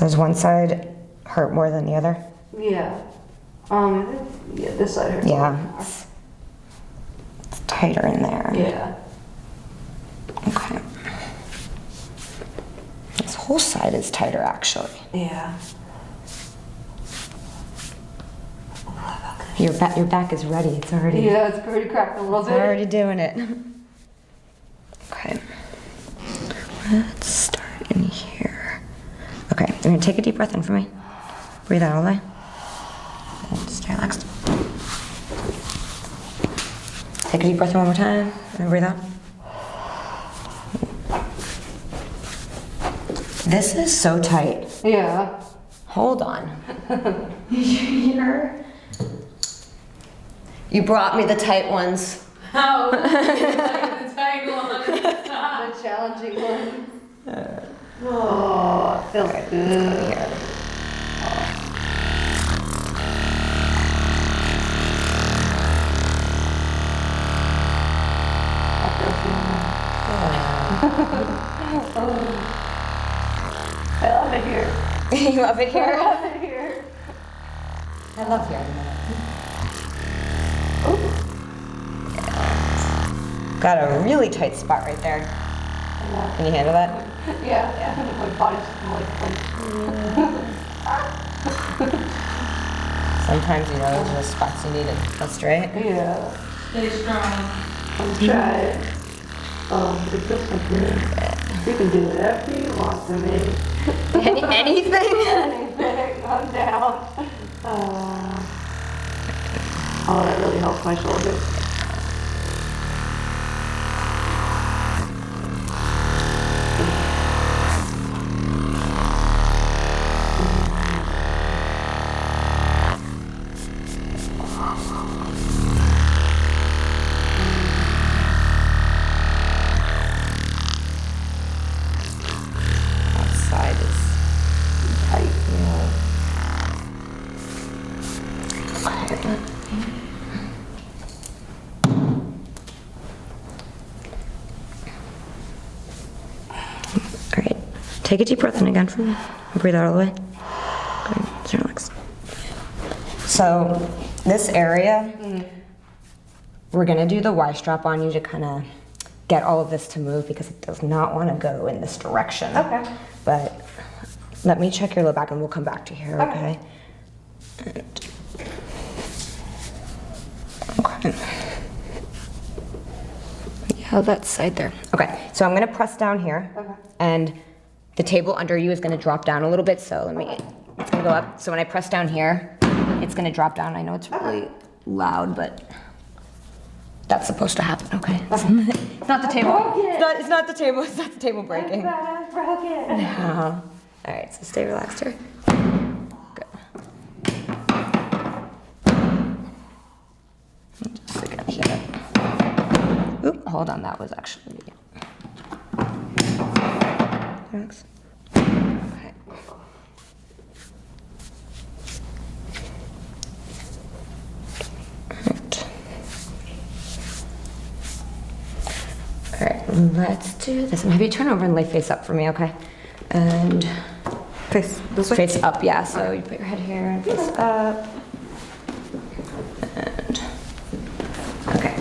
So does one side hurt more than the other? Yeah. Yeah, this side hurts. Yeah. It's tighter in there. Yeah. Okay. This whole side is tighter, actually. Yeah. Your back is ready. It's already. Yeah, it's already cracked a little bit. Already doing it. Okay. Let's start in here. Okay, you're gonna take a deep breath in for me. Breathe out all the way. And stay relaxed. Take a deep breath in one more time, and breathe out. This is so tight. Yeah. Hold on. You brought me the tight ones. How? The tight one. The challenging one. Oh, it feels good. Here. I love it here. You love it I here? love it here. I love hearing that. Got a really tight spot right there. Can you handle that? Yeah, yeah. My body's like. Sometimes, you know, those are the spots you need to adjust, right? Yeah. Stay strong. I'm trying. Oh, it feels so good. You can do whatever you want to me. Anything? Anything. I'm down. Oh, that really helps my shoulder. Outside is Tight. yeah. All right. Take a deep breath in again for me. Breathe out all the way. Good. Just relax. So this area, we're gonna do the Y strap on you to kind of get all of this to move because it does not want to go in this direction. Okay. But let me check your low back and we'll come back to here, okay? Okay. Yeah, that side there. Okay, so I'm gonna press down here. Okay. And the table under you is gonna drop down a little bit, so it's gonna go up. So when I press down here, it's gonna drop down. I know it's really loud, but that's supposed to happen, okay? It's not the table. It's not the table, it's not the table breaking. I broke it. All right, so stay relaxed here. Good. Just again, shut up. Oop, hold on, that was actually. Relax. Okay. All right, let's do this. And have you turn over and lay face up for me, okay? And Face this way? face up, yeah. So you put your head here and face up. And okay,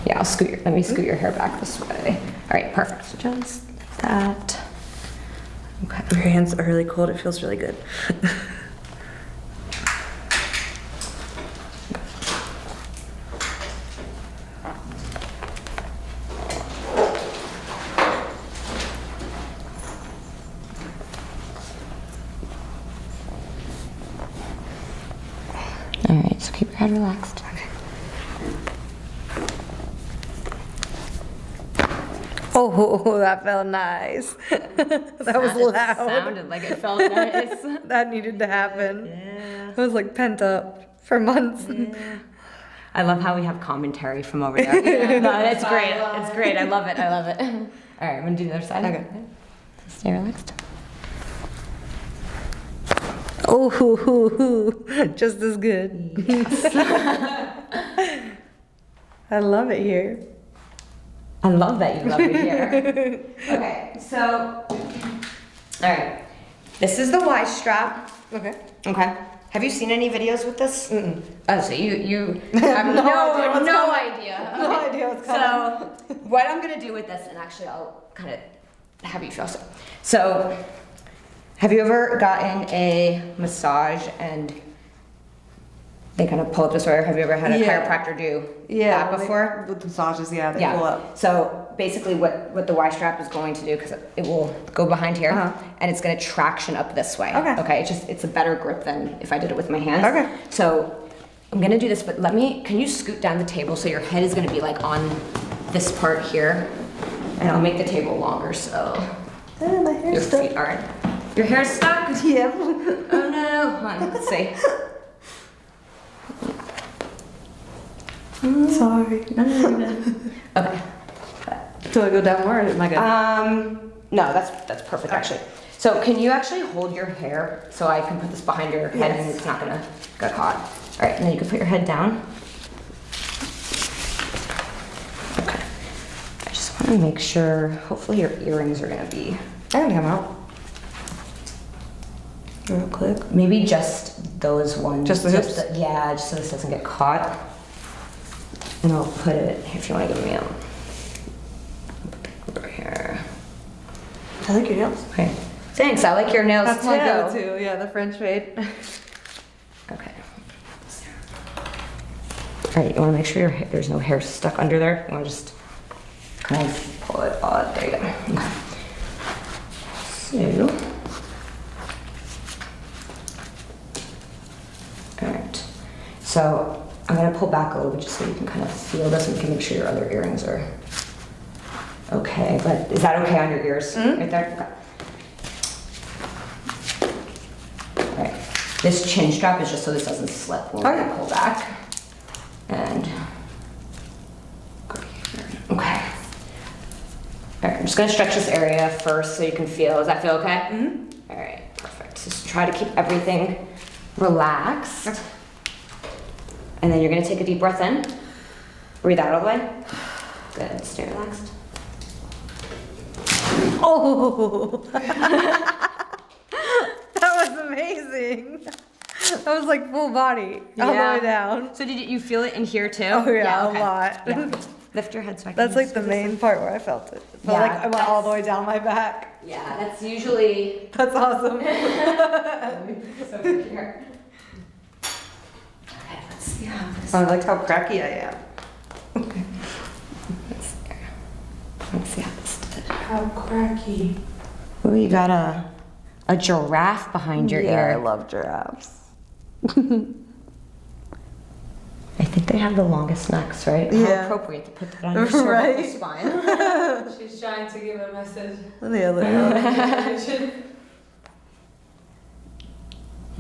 yeah. Let me scoot your hair back this way. All right, perfect. Just like that. Okay. Your hands are really cold. It feels really good. All right, so keep your head relaxed. Oh, that felt nice. That was loud. Sounded like it felt nice. That needed to happen. Yeah. It was like pent up for months. Yeah. I love how we have commentary from over there. No, it's great. It's great. I love it. I love it. All right, I'm gonna do the other side. Okay. Stay relaxed. Oh, hoo, hoo, hoo. Just as good. I love it here. I love that you love it here. Okay, so, all right. This is the Y strap. Okay. Okay. Have you seen any videos with this? Mm-mm. Oh, so you have No idea what's no coming. idea. No idea what's coming. So what I'm gonna do with this, and actually I'll kind of have you feel so. Have you ever gotten a massage and they kind of pull up this way? Or have you ever had a Yeah. chiropractor do Yeah. that before? With massages, yeah, they Yeah. pull up. So basically what the Y strap is going to do, because it will go behind here, Uh-huh. and it's going to traction up this way. Okay. Okay, it's a better grip than if I did it with my hands. Okay. So I'm going to do this, but can you scoot down the table so your head is going to be like on this part here, and I'll make the table longer so Oh, my your hair's stuck. feet aren't. Your hair's stuck? Yep. Oh no. Hold on, let's see. Sorry. Okay. Do I go down more or am I good? No, that's perfect actually. So can you actually hold your hair so I can put this behind your head and Yes. it's not gonna get caught? All right, and then you can put your head down. Okay. I just want to make sure. Hopefully your earrings are gonna be I can come out. Real quick. maybe just those ones. Just the hips? Yeah, just so this doesn't get caught. And I'll put it if you want to give me a. Over here. I like your nails. Okay. Thanks. I like your nails That's too. my go-to. Yeah, the French fade. Okay. All right, you want to make sure there's no hair stuck under there. You want to just kind of pull it out. There you go. Okay. So, all right. So I'm going to pull back a little bit just so you can kind of feel this and you can make sure your other earrings are okay. But is that okay on your ears? Right there? Okay. All right. This chin strap is just so this doesn't slip when we pull back. And go here. Okay. All right, I'm just gonna stretch this area first so you can feel. Does that feel okay? All right, perfect. Just try to keep everything relaxed. And then you're gonna take a deep breath in. Breathe out all the way. Good, stay relaxed. Oh, that was amazing. That was like full body all the way down. So did you feel it in here too? Oh yeah, okay. a lot. Yeah. Lift your head so I can That's like the squeeze main part where I felt it. But Yeah, like I went all the way down my back. Yeah, that's usually That's awesome. so good here. Okay, let's see how this. I like how cracky I am. Okay. Let's see how this did. How cracky. Oh, you got a giraffe behind your Yeah, I ear. love giraffes. I think they have the longest necks, right? Yeah. How appropriate to put that on your cervical Right. spine. She's trying to give a message. The other one.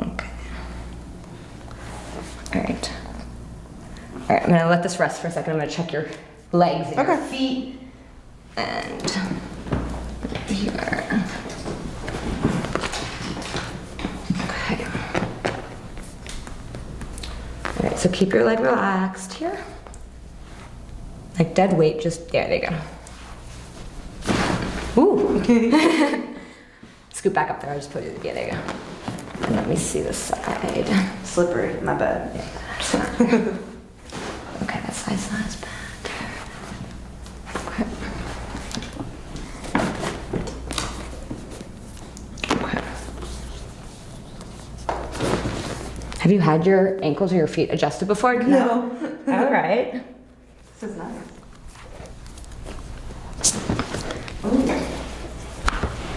Okay. All right. All right, I'm gonna let this rest for a second. I'm gonna check your legs and your Okay. feet. And here. Okay. All right, so keep your leg relaxed here. Like dead weight, just there, they go. Ooh. Scoot back up there, I'll just put it, yeah, there you go. And let me see this side. Slippery, my bad. Okay, that side's not as bad. Okay. Okay. Have you had your ankles or your feet adjusted before? No. All right. This is nice.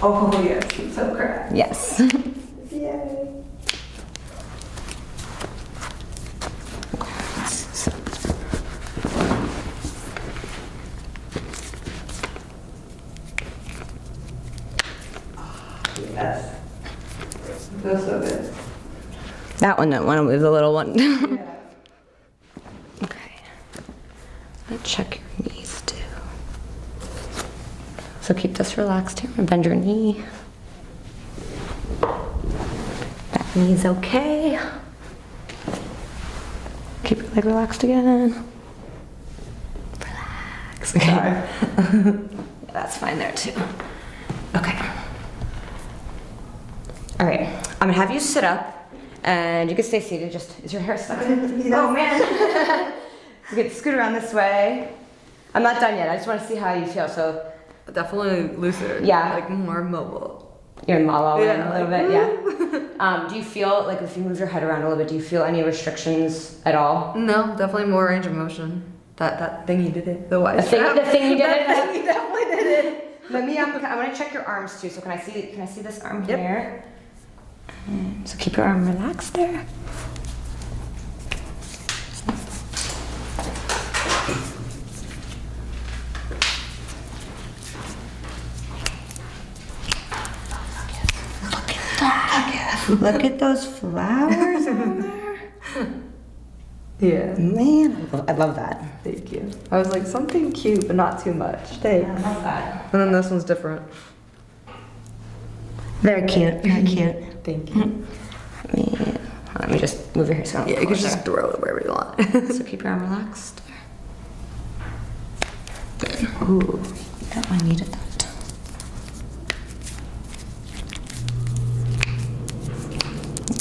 Oh yes, it's so cracked. Yes. Yay. Yes. Feels so good. That one don't want to move, the little one. Yeah. Okay. Let's check your knees too. So keep this relaxed here and bend your knee. That knee's okay. Keep your leg relaxed again. Relax. Okay. Yeah, that's fine there too. Okay. All right, I'm gonna have you sit up, and you can stay seated. Just is your hair stuck in? Oh man! You can scoot around this way. I'm not done yet. I just want to see how you feel. So Definitely looser. Yeah. Like more mobile. you're mellow Yeah, a little bit, yeah. Do you feel like if you move your head around a little bit, do you feel any restrictions at all? No, definitely more range of motion. That thing you did it. The wise The thing you did it. That thing you definitely did it. Let me. I'm gonna check your arms too. So can I see this arm Yep. here? So keep your arm relaxed there. Look at those flowers on there. Yeah. Man, I love that. Thank you. I was like, something cute, but not too much. Thanks. I love that. And then this one's different. Very cute. Very cute. Thank you. Let me just move your hair so I don't Yeah, you can closer. just throw it wherever you want. So keep your arm relaxed. Good. Ooh, that one needed that.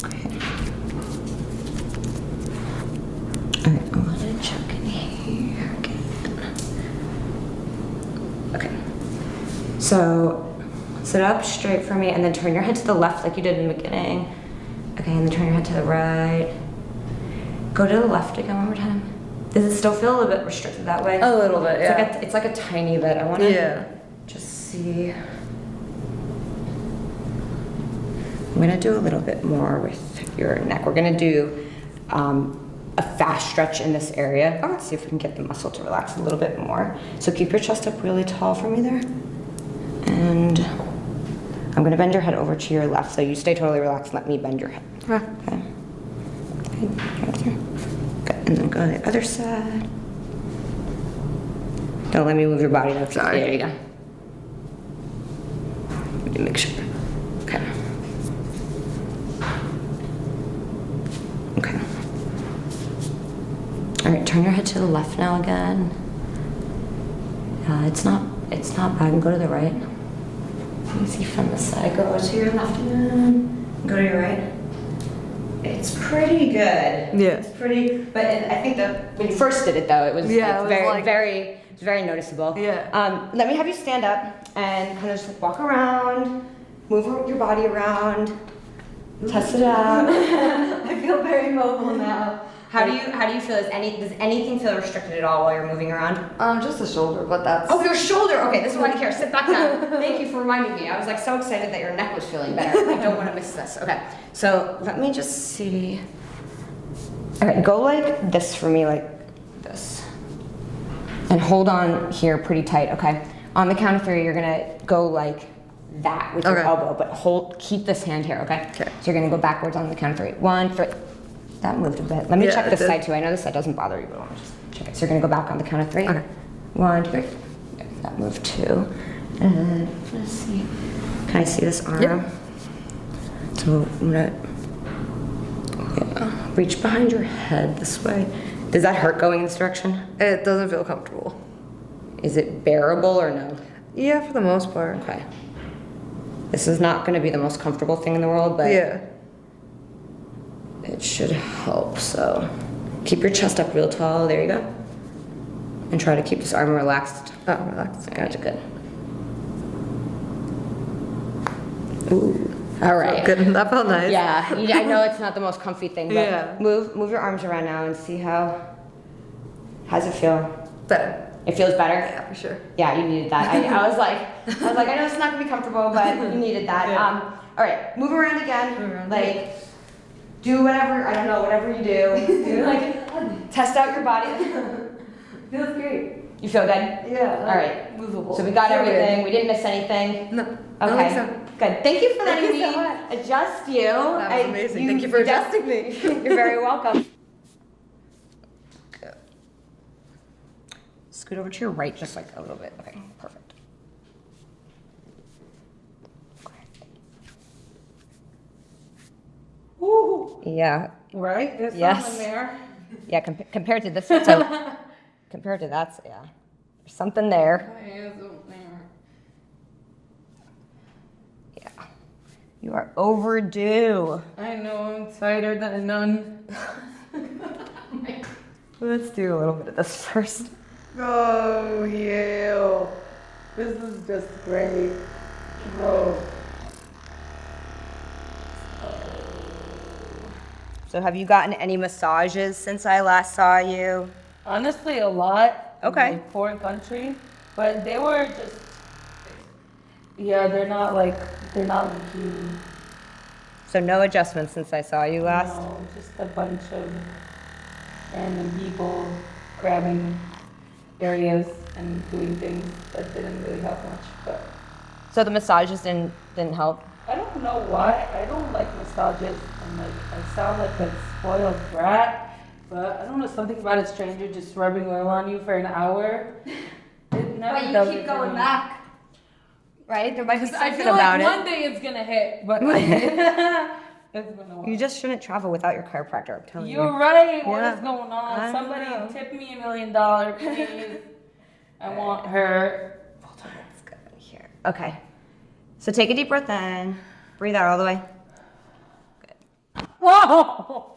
Okay. All right, I want to check in here again. Okay. So sit up straight for me, and then turn your head to the left like you did in the beginning. Okay, and then turn your head to the right. Go to the left again one more time. Does it still feel a little bit restricted that way? A little bit, yeah. It's like a tiny bit. I want to Yeah. just see. I'm gonna do a little bit more with your neck. We're gonna do a fast stretch in this area. Okay. See if we can get the muscle to relax a little bit more. So keep your chest up really tall for me there. And I'm gonna bend your head over to your left, so you stay totally relaxed. Let me bend your head. Okay. Okay. Good. And then go to the other side. Don't let me move your body though. Sorry. There you go. Let me make sure. Okay. Okay. All right. Turn your head to the left now again. It's not bad. Go to the right. Let me see from this side. Go to your left again. Go to your right. It's pretty good. Yeah. It's pretty, but I think that when you first did it though, it was, Yeah, it was very noticeable. Yeah. Let me have you stand up and kind of just like walk around, move your body around, test it out. I feel very mobile now. How do you feel? Does anything feel restricted at all while you're moving around? Just the shoulder, but that's. Oh, your shoulder. Okay, this is what I care. Sit back down. Thank you for reminding me. I was like so excited that your neck was feeling better. I don't want to miss this. Okay, so let me just see. All right, go like this for me, like this, and hold on here pretty tight. Okay, on the count of 3, you're gonna go like that with your Okay. elbow, but keep this hand here. Okay. Okay. So you're gonna go backwards on the count of 3. 1, 3. That moved a bit. Let me Yeah, check it this did. side too. I know this side doesn't bother you, but I want to just check it. So you're gonna go back on the count of 3. Okay. 1, 2, 3. Yeah, that moved 2. And let's see. Can I see this arm? Yep. So I'm gonna reach behind your head this way. Does that hurt going in this direction? It doesn't feel comfortable. Is it bearable or no? Yeah, for the most part. Okay. This is not gonna be the most comfortable thing in the world, but Yeah. it should help. So keep your chest up real tall. There you go. And try to keep this arm relaxed. Oh, relax. Gotcha, good. Ooh. All right. Good. That felt nice. Yeah, I know it's not the most comfy thing, but Yeah. move your arms around now and see how's it feel? Better. It feels better? Yeah, for sure. Yeah, you needed that. I was like, I know it's not gonna be comfortable, but you needed that. Yeah. All right, move around again. Move around. Like, do whatever, I don't know, whatever you do. Do like, test out your body. Feels great. You feel good? Yeah. All right. Movable. So we got Feel good. everything. We didn't miss anything. No. I don't Okay. think so. Good. Thank you for letting Thank you me so much. adjust you. That was amazing. Thank you for did- adjusting me. You're very welcome. Good. Scoot over to your right just like a little bit. Okay, perfect. Ooh, Yeah. right? There's Yes. something there. Yeah, compared to this one, so compared to that, yeah. There's something there. Yeah. You are overdue. I know, I'm tighter than a nun. Let's do a little bit of this first. Oh, yeah. This is just great. Oh. So have you gotten any massages since I last saw you? Honestly, a lot. Okay. In my foreign country, but they were just. Yeah, they're not like huge. So no adjustments since I saw you last? No, just a bunch of random people grabbing areas and doing things that didn't really help much. But So the massages didn't help? I don't know why. I don't like massages. I'm like, I sound like a spoiled brat, but I don't know, something about a stranger just rubbing oil on you for an hour. It never But you does keep it for going me. back, right? There might be I something feel about like it. one day it's gonna hit, but it's been a while. You just shouldn't travel without your chiropractor, I'm telling You're you. right. What Yeah. is going on? I Somebody know. tip me $1 million, please. I want her. Let's go here. Okay. So take a deep breath in. Breathe out all the way. Whoa!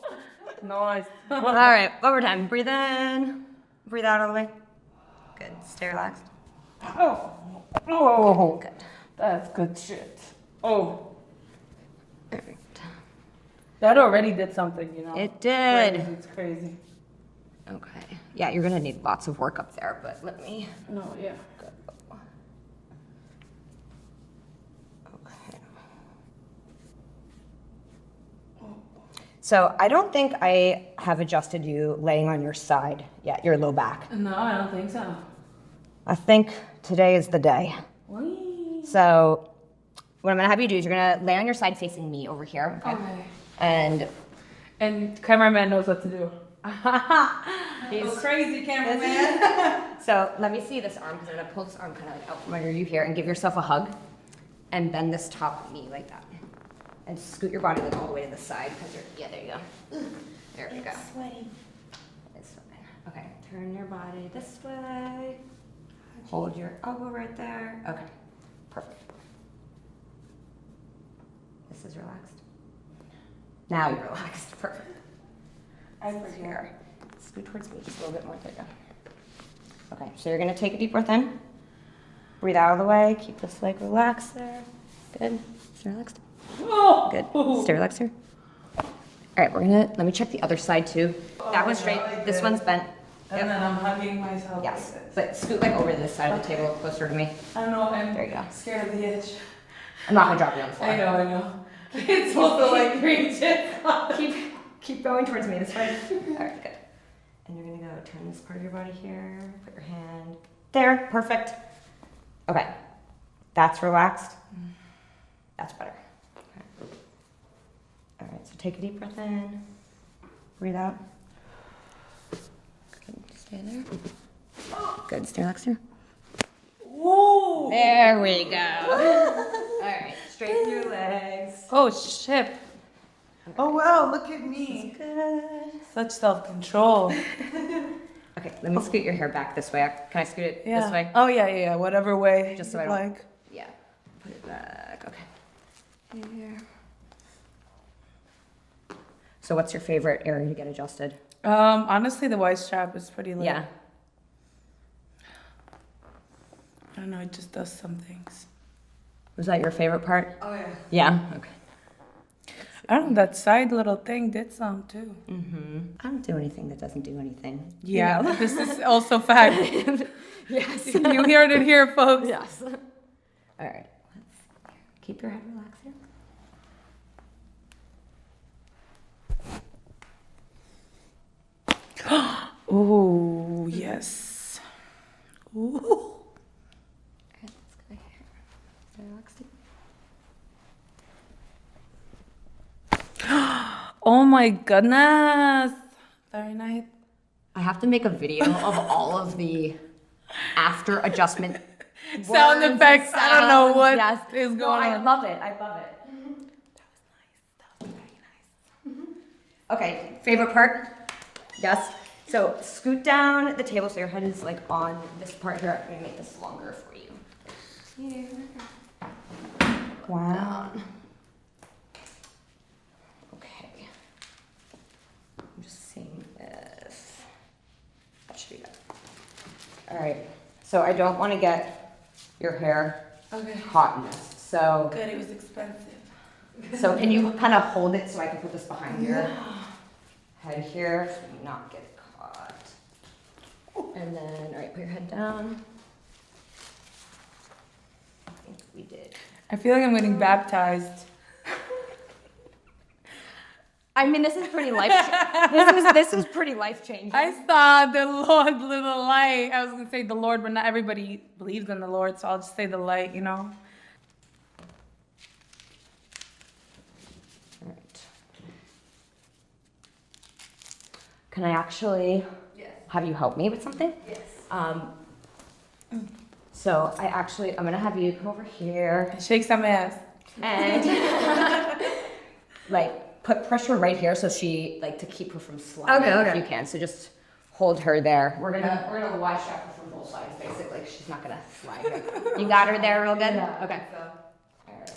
Nice. All right, one more time. Breathe in. Breathe out all the way. Good. Stay relaxed. Oh. Oh. Good. That's good shit. Oh. All right. That already did something, you know? It did. Crazy, it's crazy. Okay. Yeah, you're gonna need lots of work up there, but let me. No, yeah. Go. Okay. So I don't think I have adjusted you laying on your side yet, your low back. No, I don't think so. I think today is the day. Whee! So what I'm gonna have you do is you're gonna lay on your side facing me over here. Okay. Okay. And And cameraman knows what to do. Go crazy, cameraman. so let me see this arm because I'm gonna pull this arm kind of like out from under you here and give yourself a hug and bend this top knee like that. And scoot your body like all the way to the side because you're, yeah, there you go. There we go. Sweaty. It's fine. Okay, turn your body this way. Hold your elbow right there. Okay, perfect. This is relaxed. Now you're relaxed. Perfect. I This is forget. here. Scoot towards me just a little bit more. There you go. Okay, so you're gonna take a deep breath in. Breathe out of the way. Keep this leg relaxed there. Good. Stay relaxed. Oh. Good. Stay relaxed here. All right, let me check the other side too. That one's straight. like This this. one's bent. And then I'm hugging myself. Yes, Like this. but scoot like over to this side of the table, closer to me. I don't know. I'm There you go. scared of the edge. I'm not gonna drop you on the floor. I know. It's also like reach it. Keep going towards me this way. All right, good. And you're gonna go turn this part of your body here. Put your hand there. Perfect. Okay, that's relaxed. That's better. Okay. All right, so take a deep breath in. Breathe out. Good. Stay there. Good. Stay relaxed here. Whoa. There we go. All right, straighten your legs. Oh, shit. Oh, wow, look at me. Good. Such self-control. Okay, let me scoot your hair back this way. Can I scoot it this way? Oh, yeah, whatever way. Just so you I don't- like. Yeah. Put it back. Okay. Here. So what's your favorite area to get adjusted? Honestly, the white strap is pretty lit. Yeah. I don't know, it just does some things. Was that your favorite part? Oh yeah. Yeah. Okay. I don't know, that side little thing did some too. Mm-hmm. I don't do anything that doesn't do anything. Yeah, You know? this is also fact. Yes. You heard it here, folks. Yes. All right. Let's keep your head relaxed here. Ooh, yes. Ooh. Okay, let's go here. Stay relaxed. Oh my goodness. Very nice. I have to make a video of all of the after adjustment Sound words, effects. I don't know sounds. what Yes. is No, going I on. love it. I love it. That was very nice. Okay, favorite part? Yes. So scoot down the table so your head is like on this part here. I'm gonna make this longer for you. Here. Wow. All right. So I don't want to get your hair Okay. caught in this. So, Good, it was expensive. so can you kind of hold it so I can put this behind your head here so you not get it caught. And then, all right, put your head down. I think we did. I feel like I'm getting baptized. I mean, this is pretty this is pretty life changing. I saw the Lord, little light. I was gonna say the Lord, but not everybody believes in the Lord, so I'll just say the light, you know? All right. Can I actually have you help me with something? Yes. So I'm gonna have you come over here Shake some ass. and like put pressure right here so she to keep her from sliding if you can. So just hold her there. We're gonna Y strap her from both sides basically. She's not gonna slide here. You got her there real good? Yeah, Okay. so. All right.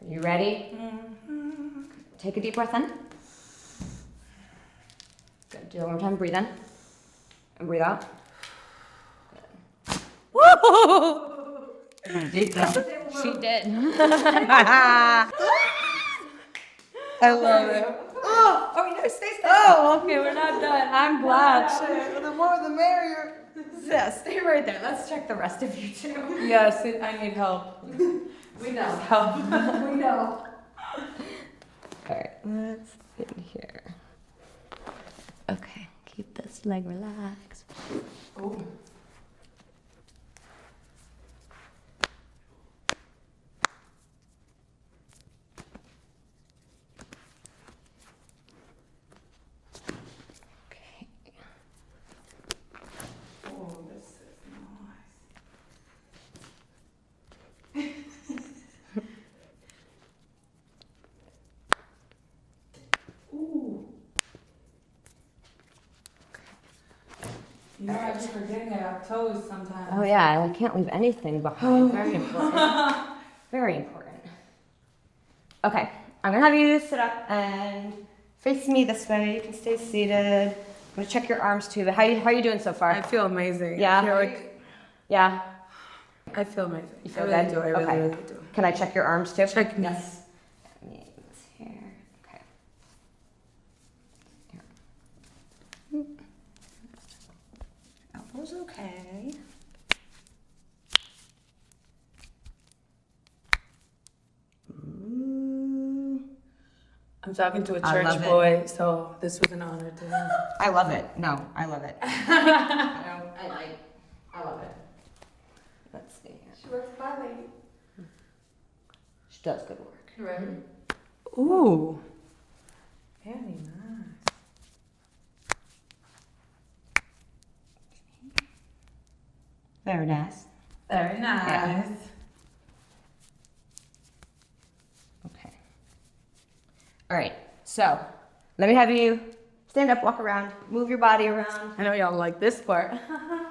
Are you ready? Mm-hmm. Take a deep breath in. Good. Do it one more time. Breathe in. And breathe out. Woo! She did. I love it. Oh, no, stay. Oh, okay, we're not done. I'm glad. The more the merrier. Yeah, stay right there. Let's check the rest of you too. Yes, I need help. We know. Help. We know. All right, let's sit here. Okay, keep this leg relaxed. Oh. Okay. Oh, this is nice. Ooh. You know, I keep forgetting I have toes sometimes. Oh yeah, I can't leave anything behind. Very important. Very important. Okay, I'm gonna have you sit up and face me this way. You can stay seated. I'm gonna check your arms too. But how you doing so far? I feel amazing. Yeah? I feel like Yeah. I feel amazing. You feel I really good? do. I really, Okay. really do. Can I check your arms too? Check me. Yes. Knees here. Okay. Here. Elbows okay. Ooh. I'm talking to a I church love it. boy, so this was an honor to him. I love it. No, I love it. I love it. Let's see here. She works ballet. She does good work. Right. Ooh. Very nice. Very nice. Very nice. Okay. All right. So, let me have you stand up, walk around, move your body around. I know y'all like this part.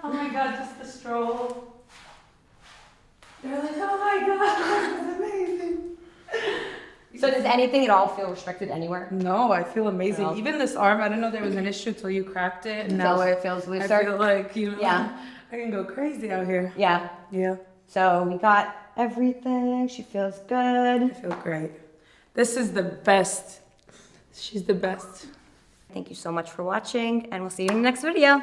Oh my god, just the stroll. They're like, oh my god, this is amazing. So, does anything at all feel restricted anywhere? No, I feel amazing. Well- Even this arm, I didn't know there was an issue till you cracked it. And now it feels I looser. feel like, you know, Yeah. I can go crazy out here. Yeah. Yeah, So, we got everything. She feels good. I feel great. This is the best. She's the best. Thank you so much for watching, and we'll see you in the next video.